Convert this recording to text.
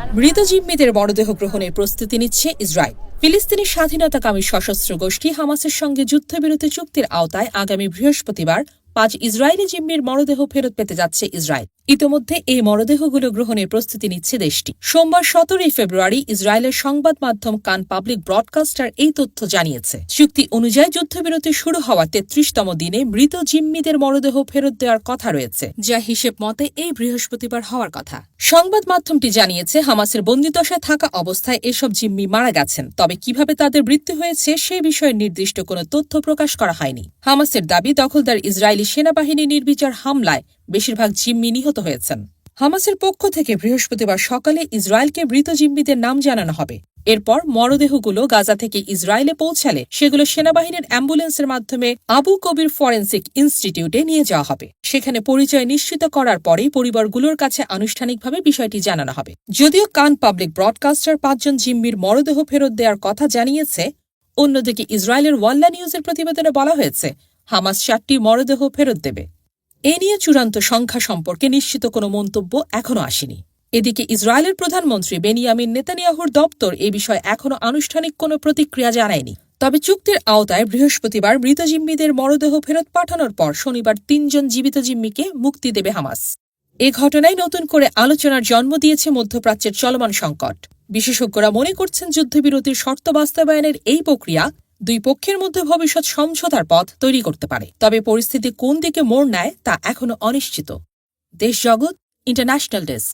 মৃত জিম্মিদের মরদেহ গ্রহণের প্রস্তুতি নিচ্ছে ইসরায়েল। ফিলিস্তিনি স্বাধীনতাকামী সশস্ত্র গোষ্ঠী হামাসের সঙ্গে যুদ্ধবিরতি চুক্তির আওতায় আগামী বৃহস্পতিবার ৫ ইসরায়েলি জিম্মির মরদেহ ফেরত পেতে যাচ্ছে ইসরায়েল। ইতোমধ্যে এই মরদেহগুলো গ্রহণের প্রস্তুতি নিচ্ছে দেশটি। সোমবার ১৭ ফেব্রুয়ারি ইসরায়েলের সংবাদ মাধ্যম কান পাবলিক ব্রডকাস্টার এই তথ্য জানিয়েছে। চুক্তি অনুযায়ী যুদ্ধবিরতি শুরু হওয়া ৩৩তম দিনে মৃত জিম্মিদের মরদেহ ফেরত দেওয়ার কথা রয়েছে, যা হিসেব মতে এই বৃহস্পতিবার হওয়ার কথা। সংবাদ মাধ্যমটি জানিয়েছে, হামাসের বন্দিদশায় থাকা অবস্থায় এসব জিম্মি মারা গেছেন, তবে কিভাবে তাদের মৃত্যু হয়েছে সে বিষয়ে নির্দিষ্ট কোনো তথ্য প্রকাশ করা হয়নি। হামাসের দাবি, দখলদার ইসরায়েলি সেনাবাহিনী নির্বিচার হামলায় বেশিরভাগ জিম্মি নিহত হয়েছেন। হামাসের পক্ষ থেকে বৃহস্পতিবার সকালে ইসরায়েলকে মৃত জিম্মিদের নাম জানানো হবে। এরপর মরদেহগুলো গাজা থেকে ইসরায়েলে পৌঁছালে সেগুলো সেনাবাহিনীর অ্যাম্বুলেন্সের মাধ্যমে আবু কবির ফরেন্সিক ইনস্টিটিউটে নিয়ে যাওয়া হবে। সেখানে পরিচয় নিশ্চিত করার পরেই পরিবারগুলোর কাছে আনুষ্ঠানিকভাবে বিষয়টি জানানো হবে। যদিও কান পাবলিক ব্রডকাস্টার ৫ জন জিম্মির মরদেহ ফেরত দেওয়ার কথা জানিয়েছে, অন্যদিকে ইসরায়েলের ওয়াল্লা নিউজের প্রতিবেদনে বলা হয়েছে হামাস ৪টি মরদেহ ফেরত দেবে। এ নিয়ে চূড়ান্ত সংখ্যা সম্পর্কে নিশ্চিত কোনো মন্তব্য এখনও আসেনি। এদিকে ইসরায়েলের প্রধানমন্ত্রী বেনিয়ামিন নেতানিয়াহুর দপ্তর এ বিষয়ে এখনও আনুষ্ঠানিক কোনো প্রতিক্রিয়া জানায়নি। তবে চুক্তির আওতায় বৃহস্পতিবার মৃত জিম্মিদের মরদেহ ফেরত পাঠানোর পর শনিবার ৩ জন জীবিত জিম্মিকে মুক্তি দেবে হামাস। এ ঘটনায় নতুন করে আলোচনার জন্ম দিয়েছে মধ্যপ্রাচ্যের চলমান সংকট। বিশেষজ্ঞরা মনে করছেন, যুদ্ধবিরতির শর্ত বাস্তবায়নের এই প্রক্রিয়া দুই পক্ষের মধ্যে ভবিষ্যৎ সমঝোতার পথ তৈরি করতে পারে। তবে পরিস্থিতি কোন দিকে মোড় নেয় তা এখনও অনিশ্চিত। দেশ জগৎ ইন্টারন্যাশনাল ডেস্ক।